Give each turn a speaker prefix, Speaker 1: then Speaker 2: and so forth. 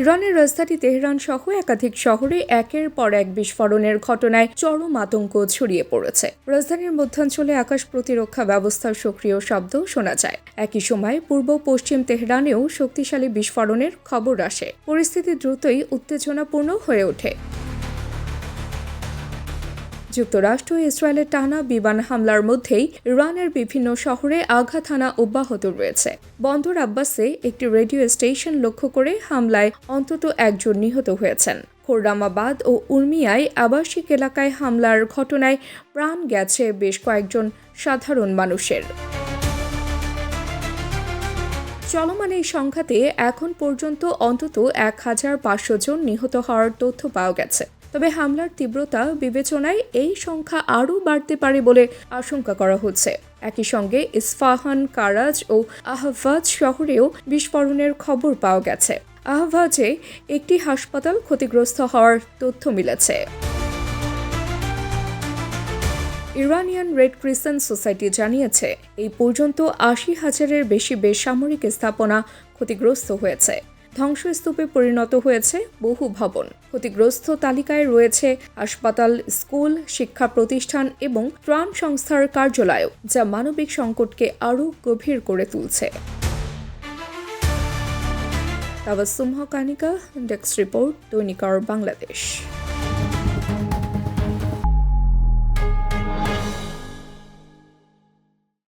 Speaker 1: ইরানের রাজধানী তেহরান সহ একাধিক শহরে একের পর এক বিস্ফোরণের ঘটনায় চরম আতঙ্ক ছড়িয়ে পড়েছে। রাজধানীর মধ্যাঞ্চলে আকাশ প্রতিরক্ষা ব্যবস্থার সক্রিয় শব্দ শোনা যায়। একই সময় পূর্ব পশ্চিম তেহরানেও শক্তিশালী বিস্ফোরণের খবর আসে। পরিস্থিতি দ্রুতই উত্তেজনাপূর্ণ হয়ে ওঠে। যুক্তরাষ্ট্র ও ইসরায়েলের টানা বিমান হামলার মধ্যেই ইরানের বিভিন্ন শহরে আঘাত হানা অব্যাহত রয়েছে। বন্দর আব্বাসে একটি রেডিও স্টেশন লক্ষ্য করে হামলায় অন্তত একজন নিহত হয়েছেন। খোররামাবাদ ও উর্মিয়ায় আবাসিক এলাকায় হামলার ঘটনায় প্রাণ গেছে বেশ কয়েকজন সাধারণ মানুষের। চলমান এই সংঘাতে এখন পর্যন্ত অন্তত ১,৫০০ জন নিহত হওয়ার তথ্য পাওয়া গেছে। তবে হামলার তীব্রতা বিবেচনায় এই সংখ্যা আরও বাড়তে পারে বলে আশঙ্কা করা হচ্ছে। একই সঙ্গে ইস্ফাহান, কারাজ ও আহভাজ শহরেও বিস্ফোরণের খবর পাওয়া গেছে। আহভাজে একটি হাসপাতাল ক্ষতিগ্রস্ত হওয়ার তথ্য মিলেছে। ইরানিয়ান রেড ক্রিসেন্ট সোসাইটি জানিয়েছে, এই পর্যন্ত ৮০,০০০-এর বেশি বেসামরিক স্থাপনা ক্ষতিগ্রস্ত হয়েছে। ধ্বংসস্তূপে পরিণত হয়েছে বহু ভবন। ক্ষতিগ্রস্ত তালিকায় রয়েছে হাসপাতাল, স্কুল, শিক্ষা প্রতিষ্ঠান এবং ত্রাণ সংস্থার কার্যালয়, যা মানবিক সংকটকে আরও গভীর করে তুলছে। তাবাসসুম হক, আনিকা, ডেস্ক রিপোর্ট, দৈনিক বাংলাদেশ।